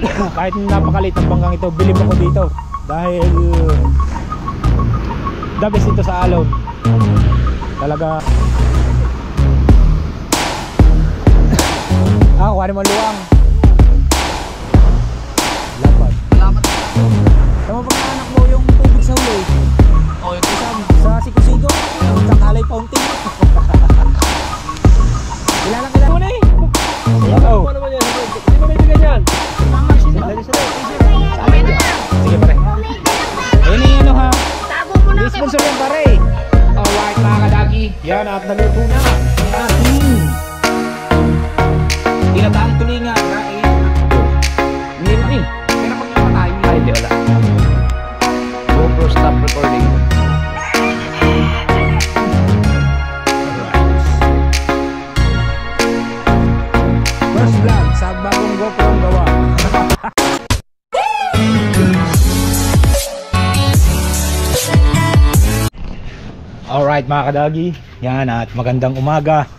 Kahit napakaliit ang bangkang ito, bilib ako dito dahil the best ito sa alon. Talaga. Kuhanin mo luwang. Lapad. Tama pag naanak mo yung tubig sa huli. Oh, yung isang sa sigo-sigo, kakalay fountain. Kilala mo na eh. ano naman yan? Hindi mo bibigyan yan. Sige pare. Ayun yung ano ha. Sponsor yan pare. Alright mga kadagi. Yan at naluto na. Tinataang tulingan. Hindi mo eh. Kaya pag napatay. Ay, hindi wala. GoPro stop recording. First vlog sa bagong GoPro ang gawa. Alright mga kadagi. Yan at magandang umaga.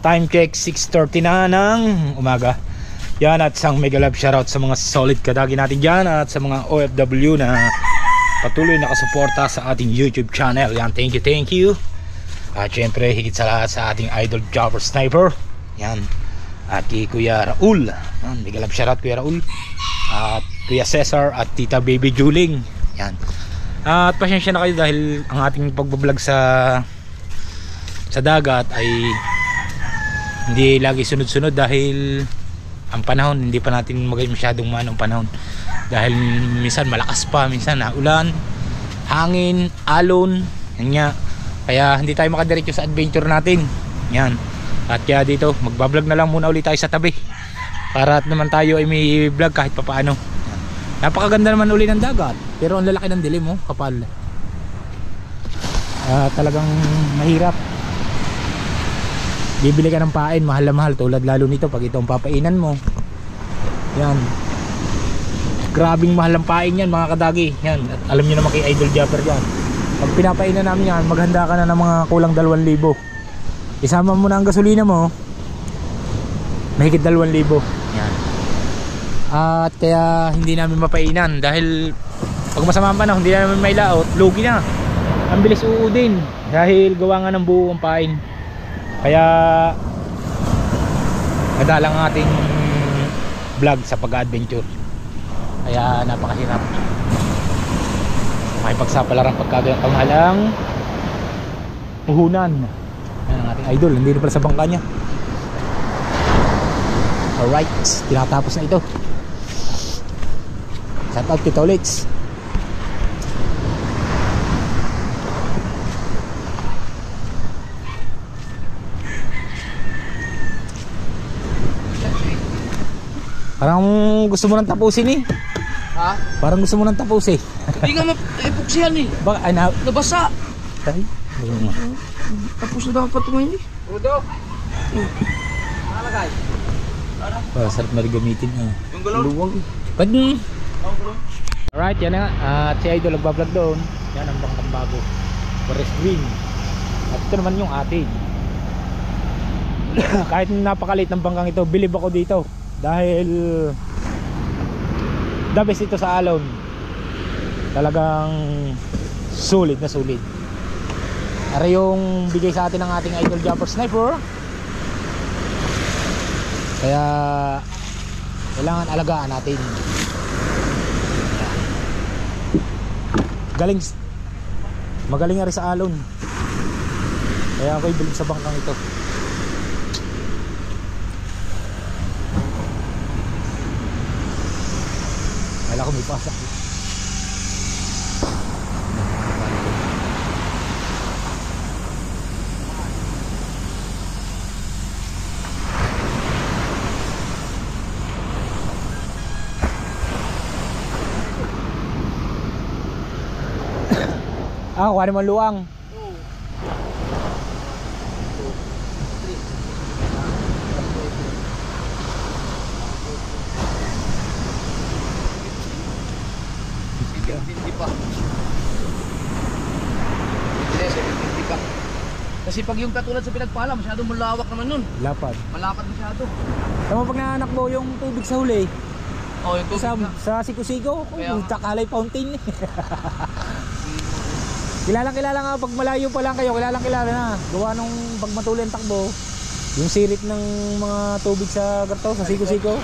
Time check 6:30 na ng umaga. Yan at isang mega love shoutout sa mga solid kadagi natin dyan at sa mga OFW na patuloy nakasuporta sa ating YouTube channel. Yan, thank you. At syempre higit sa lahat sa ating idol Jobber Sniper. Yan. At kay Kuya Raul. Yan, mega love shoutout Kuya Raul. At Kuya Cesar at Tita Baby Juling. Yan. At pasensya na kayo dahil ang ating pagbablog sa dagat ay hindi lagi sunod-sunod dahil ang panahon hindi pa natin masyadong manong panahon dahil minsan malakas pa, minsan ulan, hangin, alon, yan nga. Kaya hindi tayo makadiretso sa adventure natin. Yan. At kaya dito magbablog na lang muna ulit tayo sa tabi para at naman tayo ay may vlog kahit papaano. Napakaganda naman uli ng dagat pero ang lalaki ng dilim kapal. Talagang mahirap. Bibili ka ng pain, mahal na mahal, tulad lalo nito pag ito ang papainan mo. Yan. Grabing mahal ang pain yan mga kadagi. Yan. At alam nyo naman kay Idol Japper yan. Pag pinapainan namin yan, maghanda ka na ng mga kulang 2,000. Isama mo na ang gasolina mo, mahigit 2,000. Yan. At kaya hindi namin mapainan dahil pag masama pa na, hindi na namin may laot, lugi na. Ang bilis uudin dahil gawa nga ng buo ang pain. Kaya madalang ang ating vlog sa pag-adventure. Kaya napakahirap makipagsapalaran pagkagayang kamahalang puhunan. Yan ang ating idol, hindi na pala sa bangka niya. Alright, tinatapos na ito. Shout out kita ulit. Parang gusto mo nang tapusin eh. Ha? Parang gusto mo nang tapusin. Hindi nga mapuksihan eh. Baka ay nabasa. Ay. Tapos na dapat tumayin eh. Rudo. Nakalagay. Sarap na rin gamitin. Yung gulong. Pwede. Alright, yan na nga. At si Idol nagbablog doon. Yan ang bangkang bago. Forest Green. At ito naman yung atin. Kahit napakaliit ng bangkang ito, bilib ako dito dahil the best ito sa alon. Talagang sulit na sulit. Ara yung bigay sa atin ng ating Idol Jobber Sniper. Kaya kailangan alagaan natin. Magaling nga rin sa alon. Kaya ako'y bilib sa bangkang ito. Wala ko may pasak. Kuhanin mo luwang. Kasi pag yung katulad sa pinagpala, masyadong malawak naman nun. Lapad. Malapad masyado. Tama pag naanak mo yung tubig sa huli. Oh, yung tubig sa Siku-Siku. Kaya- Tsakalay fountain. Kilala nga pag malayo pa lang kayo, kilala na. Gawa nung pag matuloy ang takbo, yung sirit ng mga tubig sa garto, sa Siku-Siku.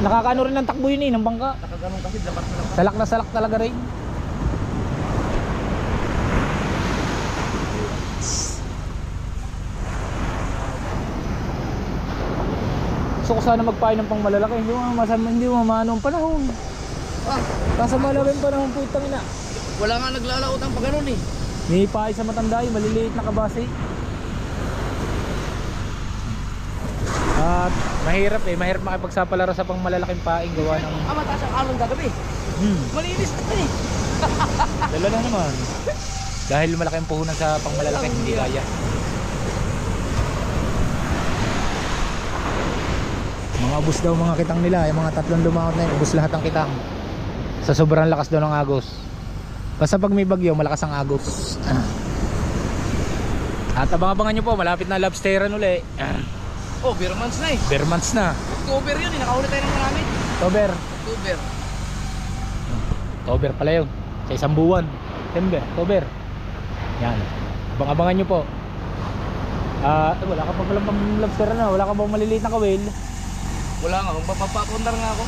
Nakakaano rin ng takbo yun ng bangka. Nakaganon kasi dapat na lang. Salak na salak talaga rin. Gusto ko sana magpain ng pang malalaki. Hindi mo mamano ang panahon. Kasa malaking panahon po itang ina. Wala nga naglalaot ang pagano'n eh. May pahay sa matanda yung maliliit na kabase. At mahirap makipagsapalaro sa pang malalaking paing gawa ng Mataas ang alon kagabi. Malinis na eh. dala na naman. Dahil malaki ang puhunan sa pang malalaki, hindi kaya. Mga ubos daw mga kitang nila, yung mga tatlong lumangot na yun, ubos lahat ang kitang. Sa sobrang lakas daw ng agos. Basta pag may bagyo, malakas ang agos. At abang-abangan nyo po, malapit na lobsteran uli. Oh, beer months na eh. Bare months na. October yun eh. Nakahuli tayo ng marami. October. October pala yun. Sa isang buwan. September, October. Yan. Abang-abangan nyo po. Wala ka pa palang pang lobsteran na. Wala ka bang maliliit na kawil? Wala nga. Magpapapundar nga ako.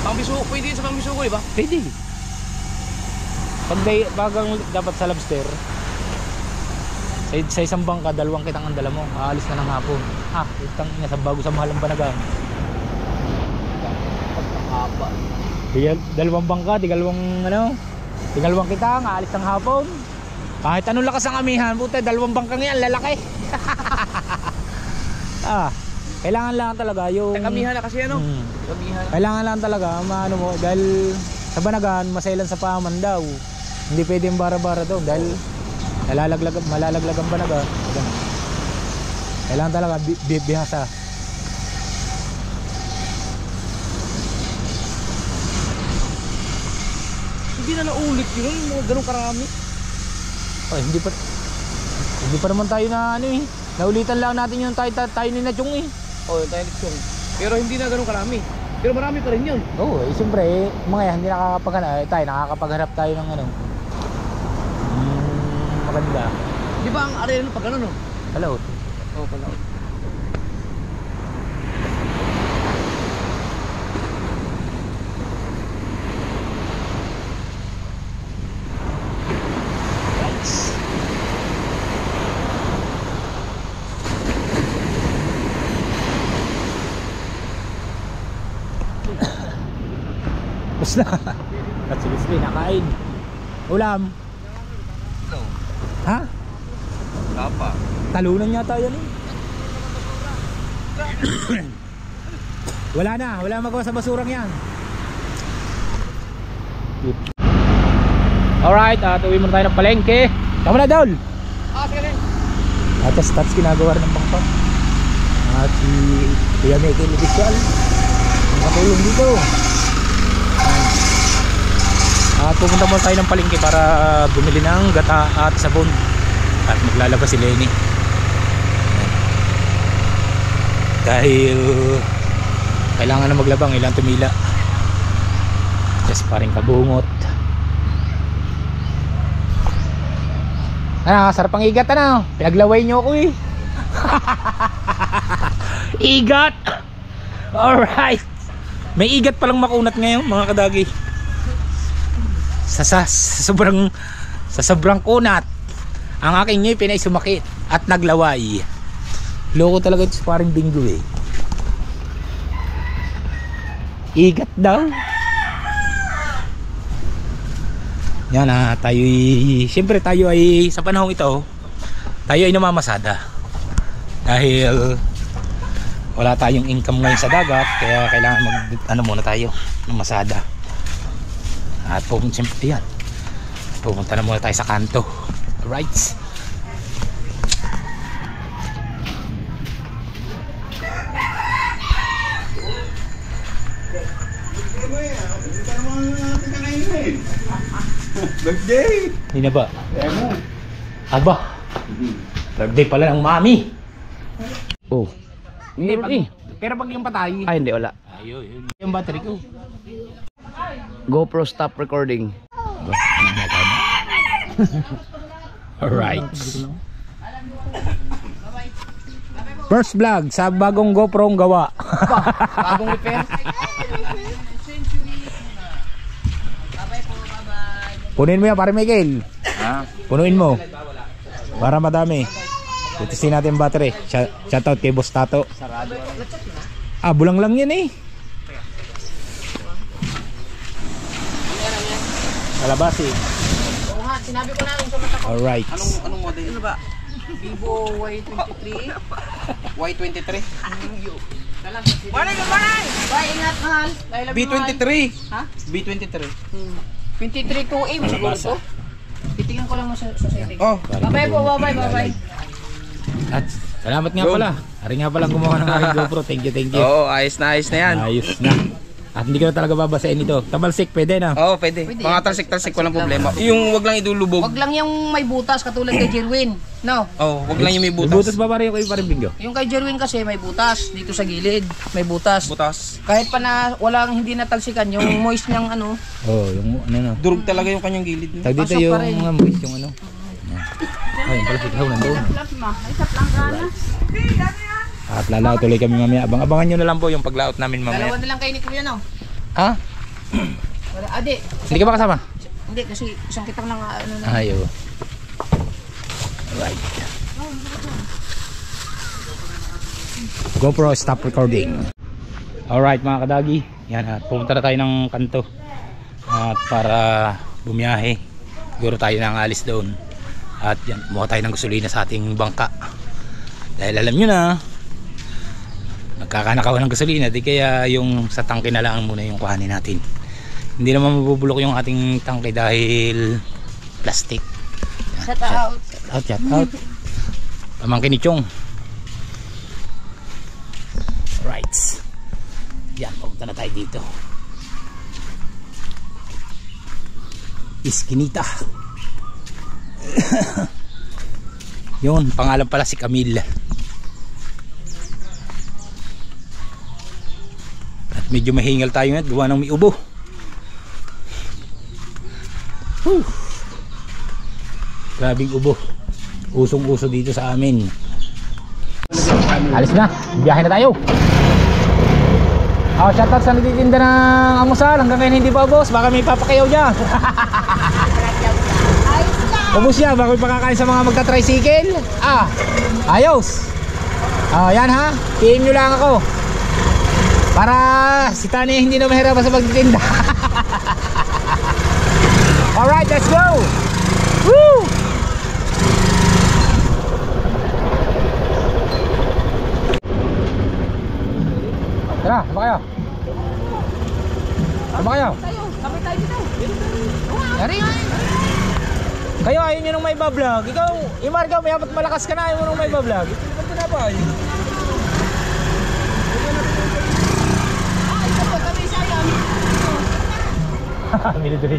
Pang-bisuko. Pwede yun sa pang-bisuko eh ba? Pwede. Bagang dapat sa lobster, sa isang bangka, dalawang kitang ang dala mo. Aalis na ng hapon. Itang ina sa bago sa mahalang banagang. Haba. Dalawang bangka, tigalawang kitang, aalis ng hapon. Kahit anong lakas ang amihan, puta, dalawang bangka ngayon, lalaki. Kailangan lang talaga yung Kamihan na kasi ano? Kamihan. kailangan lang talaga maano mo dahil sa banagan masailan sa paman daw. Hindi pwedeng bara-bara daw dahil malalaglag ang banaga. Kailangan talaga bihasa. Hindi na naulit yun, mga ganun karami. Hindi pa naman tayo na ano eh. Naulitan lang natin yung tayo ni Nachong eh. Oh, yung tayo nito. Pero hindi na ganun karami. Pero marami pa rin yun. Oo, siyempre mga yan hindi nakakapaghanap tayo ng maganda. Di ba ang arena pag ano no? Palaot. Oo, palaot. Tapos na. At sige, nakain. Ulam. No. Ha? Tapa. Talunan yata yan eh. Wala magawa sa basurang yan. Alright, uwi muna tayo ng palengke. Tama na, Dol. Sige rin. At stats ginagawa rin ng bangka. At si Kuya Michael Official makatulong dito. At pupunta muna tayo ng palengke para bumili ng gata at sabon. At maglalabas si Lenny. Dahil kailangan na maglabang, ilang tumila. Just paring kabungot. Sarap ang igat Pinaglaway nyo ako eh. Igat. Alright. May igat palang makunat ngayon mga kadagi. Sa sobrang kunat ang aking ngipin ay sumakit at naglaway. Loko talaga ito sa paring Bingo eh. Igat daw. Yan siyempre tayo ay sa panahong ito tayo ay namamasada dahil wala tayong income ngayon sa dagat, kaya kailangan muna tayo mamasada. At pupunta na muna tayo sa kanto. Alright. Birthday! Hindi na ba? Aba, birthday pala ng mami. Oh, Hindi pag, eh. pero pag yung patay. Ay, hindi, wala. Ayun. Yung battery ko. GoPro stop recording. Alright. First vlog sa bagong GoPro ang gawa. Bagong repair. Punuin mo yan pare Michael. Ha? Punuin mo. Para madami. Tutisin natin yung battery. Shoutout kay Boss Tato. Ah, bulang lang yan eh. Kalabas eh. Oo nga, sinabi ko namin sa mata ko. Alright. Anong model? Ano ba? Vivo Y23. Y23? Morning, good morning! Bye, ingat, mahal. I love you, mahal. B23. Ha? B23. 23-2A, siguro to. Titingnan ko lang mo sa setting. Oh. Bye-bye po, bye-bye. At salamat nga pala. Ari nga pala gumawa ng aking GoPro. Thank you, thank you. Oo, ayos na yan. Ayos na. At hindi ko na talaga babasahin ito. Tabalsik, pwede na. Oo, pwede. Mga talsik-talsik, walang problema. Yung wag lang idulubog. Wag lang yung may butas katulad kay Jerwin. No? Oo, wag lang yung may Butas butas. ba pare yung kayo pare Bingo? Yung kay Jerwin kasi may butas dito sa gilid. May butas. Butas. Kahit pa na walang hindi natalsikan, yung moist niyang ano. Oh, yung ano na. Durog talaga yung kanyang gilid. Tag dito Pasok yung pa rin. mga moist yung ano. Ay, pala si Kaw nandoon. At lalaot tuloy kami mamaya. Abangan nyo na lang po yung paglaot namin mamaya. Dalawa na lang kayo ni Kuya, no? Ha? Adi, Hindi ka ba kasama? hindi kasi isang kitang lang ano na. Ayo. Right. GoPro stop recording. Alright mga kadagi. Yan at pumunta na tayo ng kanto. At para bumiyahe. Siguro tayo nang alis doon. At yan, kumuha tayo ng gasolina sa ating bangka. Dahil alam nyo na, nagkakanakaw ng gasolina. Di kaya yung sa tangke na lang muna yung kuhanin natin. Hindi naman mabubulok yung ating tangke dahil plastic. Shout out. Shout out. Pamangkin ni Chong. Right. Yan, pumunta na tayo dito. Iskinita. Yun, pangalan pala si Camille. At medyo mahingal tayo ngayon, gawa ng may ubo. Grabing ubo. Usong-uso dito sa amin. Alis na, biyahe na tayo. Oh, shoutout sa nagtitinda ng amusal. Hanggang ngayon hindi pa ubos, baka may papakayaw dyan. Ubos yan, baka may pakakain sa mga magta-tricycle. Ah, ayos. Yan ha, PM nyo lang ako. Para si Tani hindi na mahirapan sa pagtitinda. Alright, let's go. Woo! Tara, sama kayo. Sama kayo. Sabay tayo dito. Yari nga. Kayo ayaw nyo nung may bablog. Ikaw, Imarga, may apat malakas ka na. Ayaw mo nung may bablog. Ito na ba? Ito po kami sayang. Military.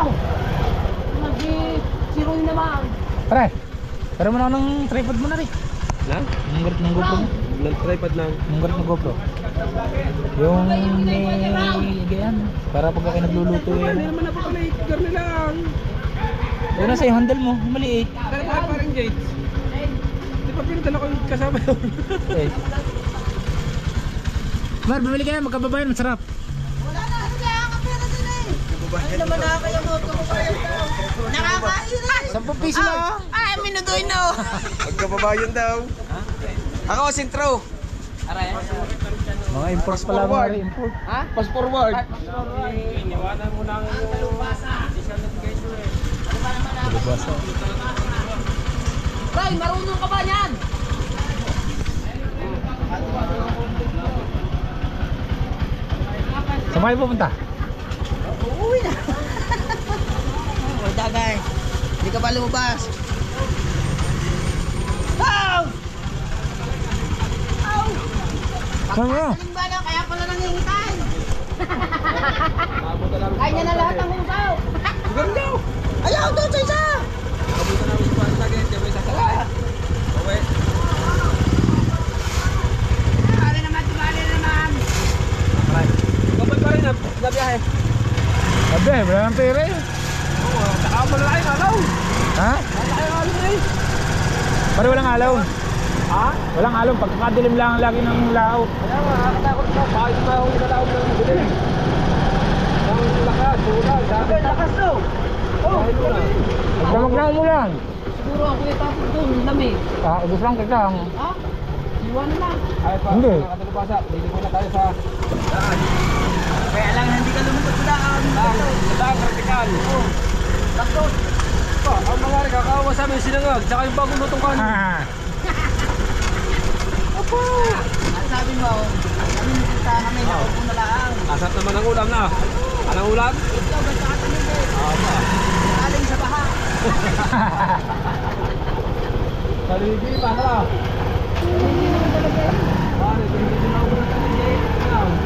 Ow! Zero naman. Tara, tara mo na ng tripod mo na rin. Na? Ang garit ng GoPro mo. Tripod lang. Ang garit ng GoPro. Yung may ganyan. Para pag ako nagluluto yan. Hindi naman napakalate. Garni lang. Yun na sa'yo, handle mo. Maliit. Pero parang Gates. Di ba pinadala ko yung kasama yun? Eh. Mar, bumili ka yan. Magkababayan. Masarap. Wala na, hindi ang pera din eh. Ay naman nakakayamot ko pa yan. Nakakahirin. 10 piso na. Ay, minudoy na. Magkababayan daw. Ako, sintro. Mga imports pala mga rin. Import. Ha? Pass forward. Lubasa. Ray, marunong ka ba niyan? Saan kayo pupunta? Uuwi na. O, dagay. Hindi ka pa lumabas. Ow! Ow! Saan kayo? Aling bala, kaya pala nangingitay. Kaya niya na lahat ang husaw. Ganda. Ayaw, doon sa isa. Kabutan namin sa pagkagay. Diba isa sa kaya? Okay. wala nang pera eh. Oo, saka malaki ang alaw. Ha? Malaki ang alaw eh. Pare walang alaw. Ha? Walang alaw, pagkakadilim lang lagi ng lao. Kaya nga, nakatakot ko. Bakit ba akong inalaw ng bilis? Ang lakas, ulan. Ang lakas to. Oh, Damag na umulan. Siguro ako yung tapos doon, lamig. Ubus lang kita. Ha? Iwan na lang. Ay pa, Hindi. nakatulubasa. Hindi ko na tayo sa daan. Kaya lang hindi ka lumutod sa daan. Sa daan, vertical. Takot. Ang mga kakaawa sa amin sinangag, tsaka yung bagong lutong kanin. At sabi mo, kami nakita kami, nakaupo na lang. Asat naman ang ulam na. Anong ulam? Ikaw, basta ka kami din. Aba. Aling sa baha. Saligi, paano? Pare, hindi na ako ng saligi.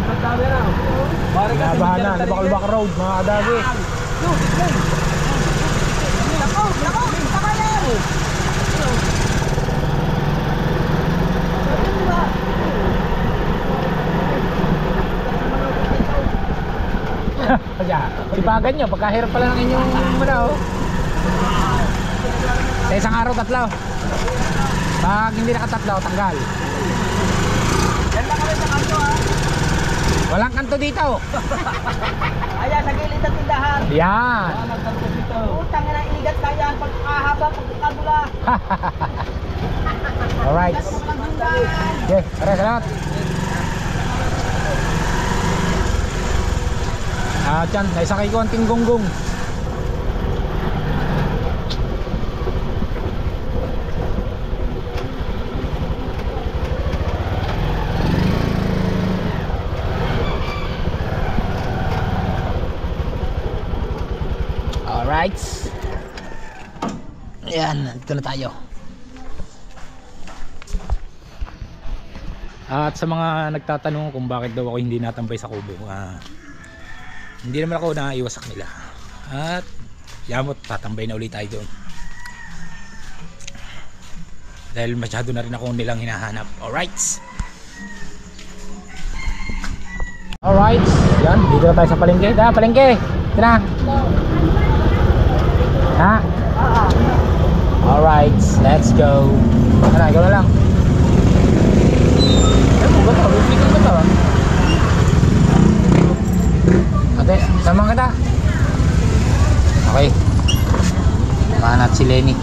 Ang dami na. Pare kasi Nabahan na sa Bakalbak Road mga kadagi. Nako, nako, pakalan. Ipagan nyo, pagkahirap pala ng inyong muna. Sa isang araw tatlo. Pag hindi nakatatlo, tanggal. Yan lang kami sa kanto ha. Walang kanto dito. Ayan, sa gilid ng tindahan. Yan. Utang na inigat ka yan, pagkakahaba, pagkakabula. Alright. Gas mo pagdundan. Okay, tara, salamat. Diyan, naisakay ko ang tinggonggong. Alright. Ayan, dito na tayo. At sa mga nagtatanong kung bakit daw ako hindi natambay sa kubo, hindi naman ako naiwas sa kanila. At yamot, tatambay na ulit tayo doon. Dahil masyado na rin ako nilang hinahanap. Alright. Alright. Yan, dito na tayo sa palengke. Da, palengke. Dito na. Ha? Alright, let's go. Ano, ikaw na lang. Ano ba ito? Bibigyan ko ito. Ate, sama kita. Okay. Mahanap si Lenny.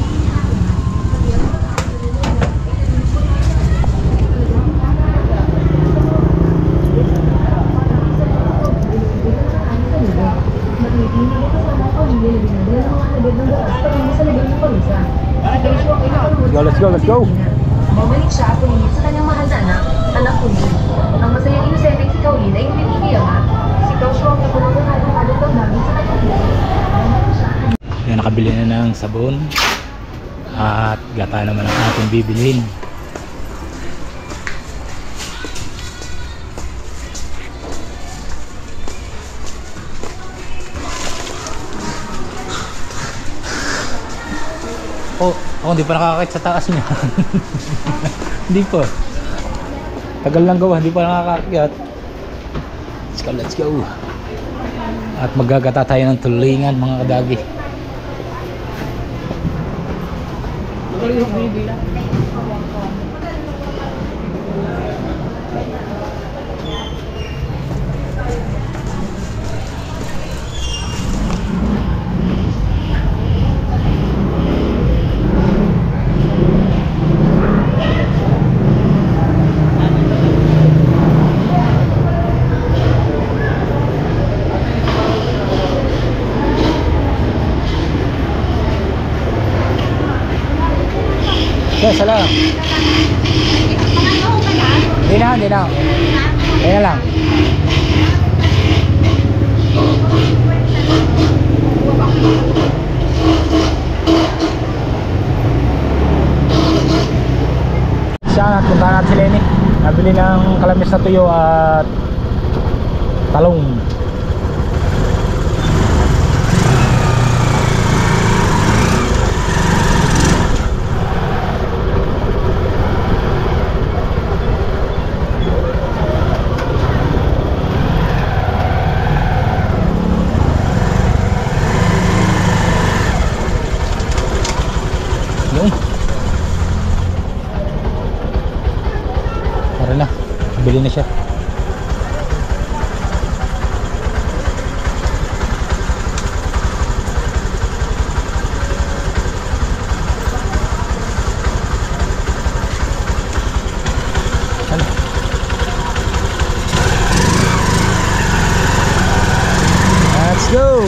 Let's go, let's go. Bumalik siya at tumingin sa kanyang mahal na anak ko din. Ang masayang inosenteng si Kaulin ay umiiyak. Si Kausyo ang nakulong ng halong-halong daw namin sa kanyang. Yan, nakabili na ng sabon. At gata naman ang ating bibilhin. Oh, hindi pa nakakakit sa taas niya. Hindi pa. Tagal lang gawa, hindi pa nakakakyat. Let's go. At maggagata tayo ng tulingan mga kadagi. Yes, salam. Hindi na, hindi na. Kaya lang. Siya, at punta natin si Lenny. Nabili ng kalamis na tuyo at talong. Tara na, bili na siya. Let's go!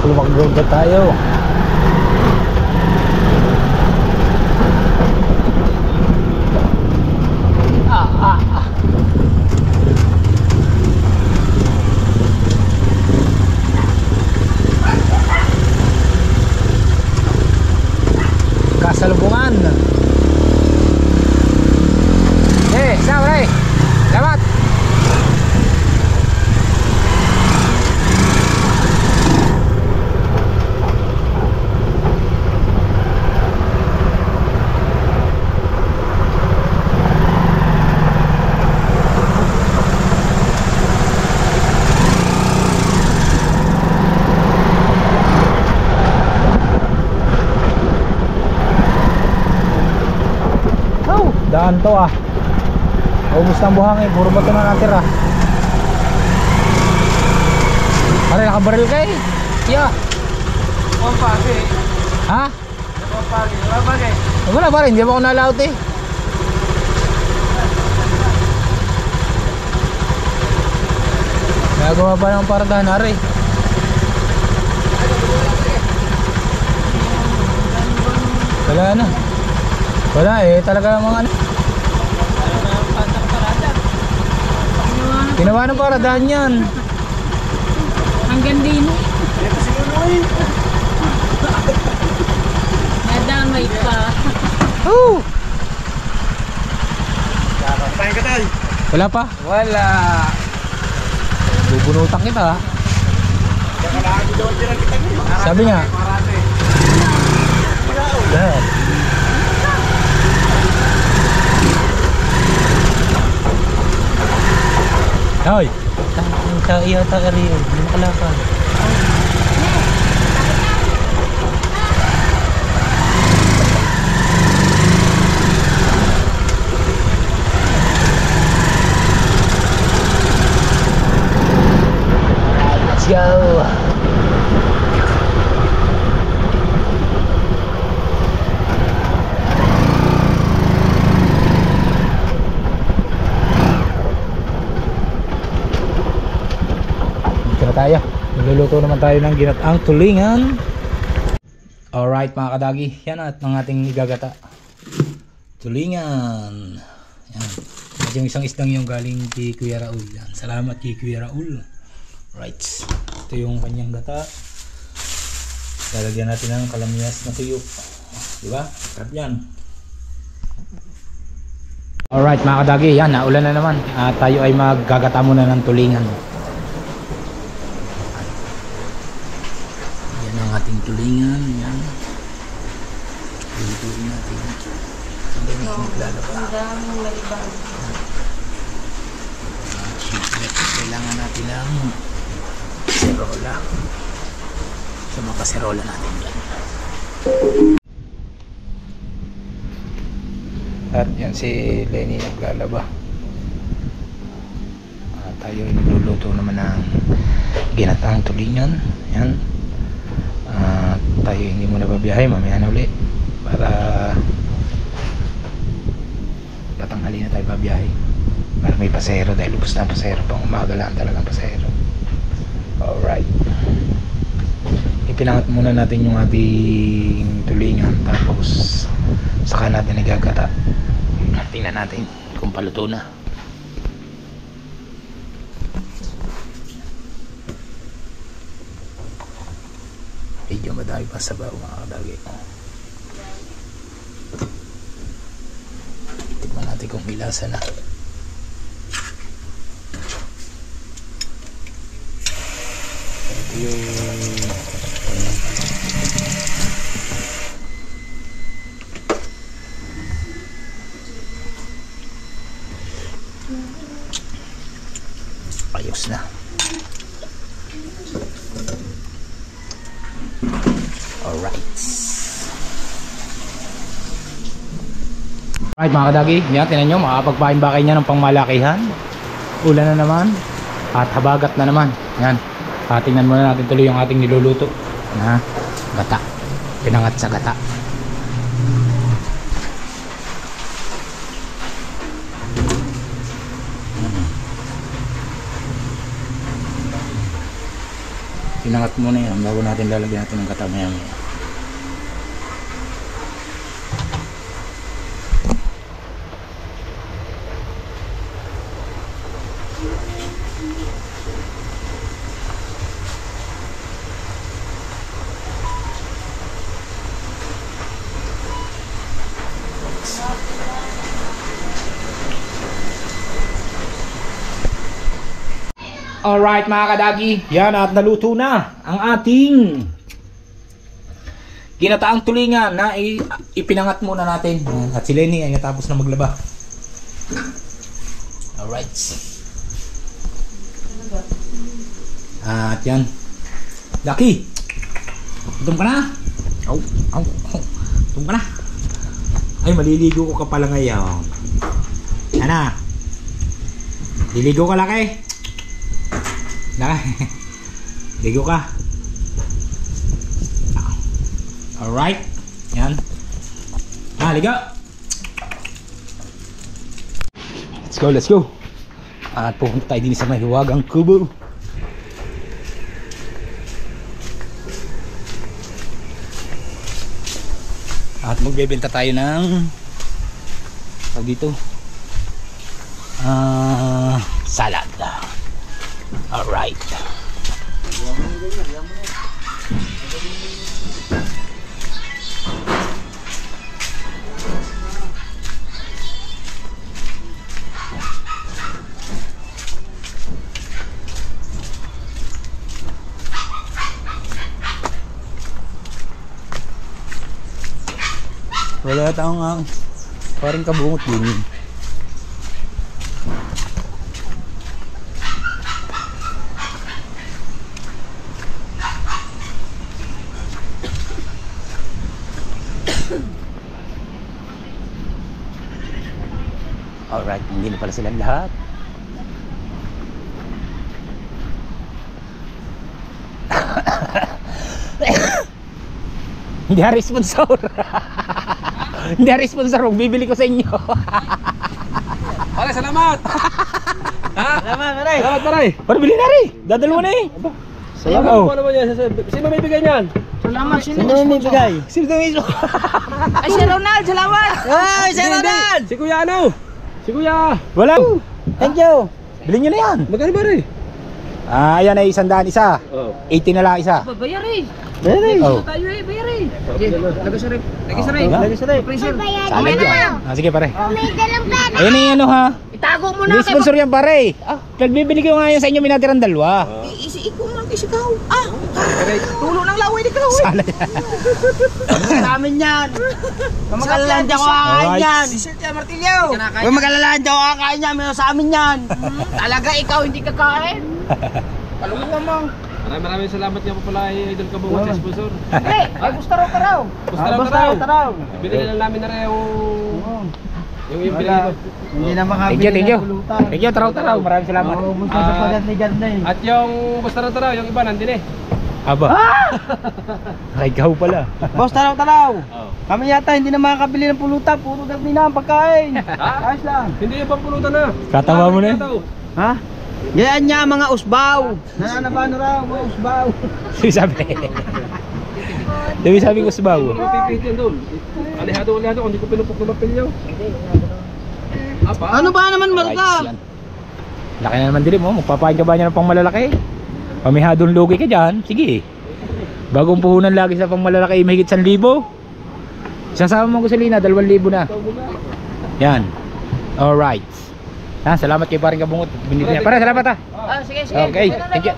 Lumak road na tayo. Kasalubungan. Siyempre, salamat. Daan to ah. Ubus ng buhangin, puro bato na natira. Pare, nakabaril ka eh. Yeah. Pampagi. Ha? Pampagi. Wala ba eh? Wala pa rin, hindi ba ako nalaut eh. Nagawa pa ng paradahan, are. Wala na. Wala eh, talaga mga ano. Ginawa ng paradahan yan. Hanggang din eh. Nadamay pa. Oh! Kain ka tayo. Wala pa? Wala. Bubunutan kita ha. Sabi nga. Yeah. Hoy. Iya ta area, hindi makalakad. Let's go. Magluluto naman tayo ng ginataang tulingan. Alright mga kadagi, yan at ng ating igagata. Tulingan. Yan. At yung isang isdang yung galing kay Kuya Raul. Yan. Salamat kay Kuya Raul. Right. Ito yung kanyang gata. Lalagyan natin ng kalamyas na tuyo. Diba? Sarap yan. Alright mga kadagi, yan, naulan na naman. Tayo ay maggagata muna ng tulingan. Yan ang ating tulingan. Yan. Lutuin natin. Sandali na maglalaba. Ang daming malibang. Siyempre, kailangan natin ng kaserola. Sa mga kaserola natin dyan. At yan si Lenny naglalaba. Tayo ay nagluluto naman ng ginataang tulingan. Yan. Tayo hindi muna babiyahe, mamaya na uli para patanghali na tayo babiyahe para may pasahero dahil lubos na ang pasahero, pang umaga lang talagang pasahero. Alright, ipinangat muna natin yung ating tulingan tapos saka natin nagagata. Tingnan natin kung paluto na. Medyo madami pa sa baho mga kadagi. Tignan natin kung milasa na. Ito yung ayos na. Alright mga kadagi, yan, tinan nyo, makapagpain ba kayo niya ng pangmalakihan? Ulan na naman at habagat na naman. Yan, tingnan muna natin tuloy yung ating niluluto na gata, pinangat sa gata. Pinangat muna yan bago natin lalagyan natin ng gata maya maya. Alright mga kadagi, yan at naluto na ang ating ginataang tulingan na ipinangat muna natin. At si Lenny ay natapos na maglaba. Alright. At yan. Lucky, gutom ka na? Gutom ka na? Ay, maliligo ko ka pala ngayon. Ana, liligo ka Lucky. Ligo ka. Alright. Yan. Ligo. Let's go. At pupunta tayo din sa may Hiwagang Kubo. At magbebenta tayo ng dito salad. Alright. Wala tayong parang kabungot din. Alright, hindi na pala silang lahat. Hindi hari sponsor. Hindi hari sponsor, bibili ko sa inyo. Pare, salamat! Ha? Salamat, Maray. Salamat, pare! Para bili na rin. Dadalawa na eh. Salamat Oh. po naman yan. Sino may bigay niyan? Salamat. Sino may bigay? Sino mismo? Ay, si Ronald. Salamat. Ay, si Ronald! Si Kuya ano? Si Kuya. Wala. Thank you! Bilhin nyo na yan. Magkano ba rin? Ayan ay 100 isa. Oh. 80 na lang isa. Bayar eh. Meron! Oh. Tayo eh, bayar eh. Lagay sa rep. Lagay sa rep. Lagi sa rin! Pressure. Salad yan. Sige pare. May dalang pera. Ayun yung ano ha. Itago mo na. Hindi sponsor yan pare. Nagbibili ko nga yun sa inyo minatirang dalawa. Isi ko man kasi ikaw. Tulo ng laway di ikaw. Salad yan. Sa amin yan! Kung mag-alalaan dyan ko kakain Alright. yan! Siya Martilyo. Kung mag-alalaan dyan ko kakain yan, meron sa amin yan! Talaga ikaw hindi kakain. Palungan mo. Maraming salamat nga po pala kay Idol Kabungot sa sponsor. Hindi, ay gusto raw ka raw. Basta raw. taraw! Binili na namin na rin yung binili ko. Hindi na makabili Thank you. ng pulutan. Thank you. Taraw. Maraming salamat. Oo, musta sa pagat ni Ganda eh. At yung basta raw, yung iba nandun eh. Aba. Ay, ikaw pala. Boss, taraw! Oh. Kami yata hindi na makakabili ng pulutan, puro ganda na ang pagkain! Ayos lang! Hindi yung pampulutan na. Katawa mo na eh. Ha? Yan niya mga usbaw! Nananabano raw, mga usbaw! Sabi. Sabi sabi ko sa bawo. Pipihit yan doon. Alihado, kung hindi ko pinupok na mapilyaw. Apa? Ano ba naman Alright, Marta? yan. Laki na naman din mo. Magpapain ka ba niya ng pang malalaki? Pamihadong lugi ka dyan. Sige. Bagong puhunan lagi sa pang malalaki. Mahigit 1,000. Isang sama mong gasolina 2,000 na. Yan. Alright. Salamat kay paring Kabungot. Binili niya. Pare, salamat ha. Sige. Okay, thank you.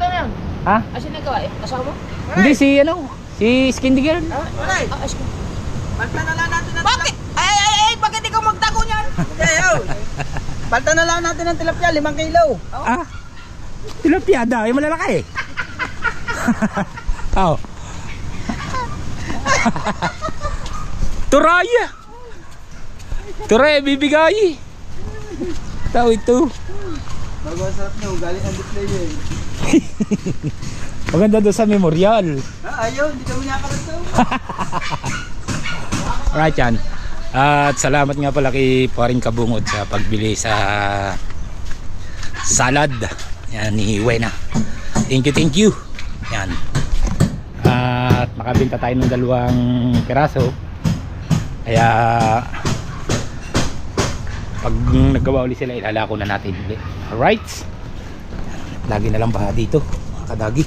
Ha? Asin na gawa eh. Kasama mo? Hindi si ano? Si Skindy Girl. Balta na lang natin. Bakit? Ay, bakit ikaw magtago niyan? Balta na lang natin ng tilapia, 5 kilo! Ah. Tilapia daw, yung malalaki. Oh. Turaya. Turaya bibigay. Tao ito. Bago ang sarap nyo, galing ang display eh. Maganda doon sa memorial. Ayaw, hindi kami nakakalito. Alright yan. At salamat nga pala kay paring Kabungot sa pagbili sa salad. Yan ni Wena. Thank you. Yan. At makabenta tayo ng 2 piraso. Kaya pag naggawa ulit sila, ilalako na natin. Alright. Lagi na lang baha dito, mga kadagi.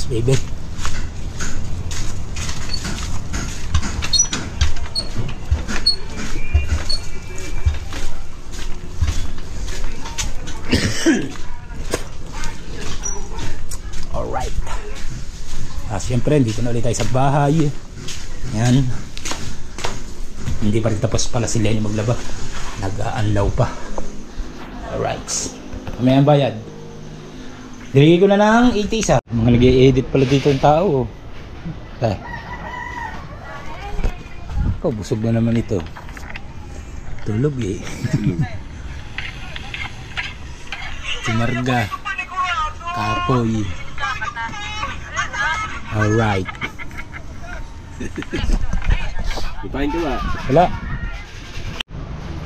Baby. Alright. Siyempre, dito na ulit tayo sa bahay. Yan. Hindi pa rin tapos pala si Lenny maglaba. Nag-aanlaw pa. Alright. May ang bayad. Diligay ko na ng 80 isa. Mga nag-i-edit pala dito yung tao. Tay. Ikaw, busog na naman ito. Tulog eh. Si Marga. Kapoy. Alright. Ipahin ka ba? Wala.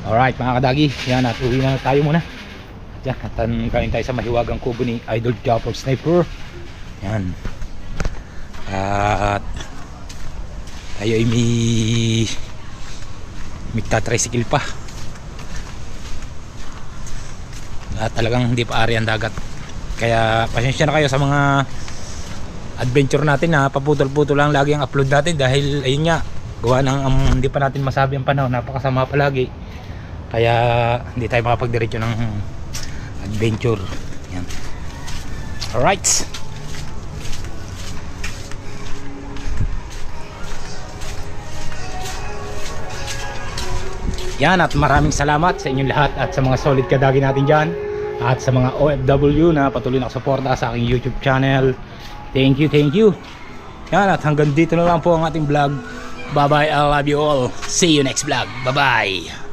Alright mga kadagi. Yan at uwi na tayo muna. Diyan, at kain tayo sa mahiwagang kubo ni Idol Jumper Sniper. Yan. At tayo ay may tricycle pa. At talagang hindi pa ari ang dagat. Kaya pasensya na kayo sa mga adventure natin na paputol-putol lang lagi ang upload natin. Dahil ayun nga, gawa ng hindi pa natin masabi ang panahon. Napakasama palagi. Kaya hindi tayo makapagdiretso ng adventure. Yan. Alright. Yan, at maraming salamat sa inyong lahat at sa mga solid kadagi natin dyan at sa mga OFW na patuloy na suporta sa aking YouTube channel. Thank you. Yan, at hanggang dito na lang po ang ating vlog. Bye bye, I love you all. See you next vlog. Bye bye.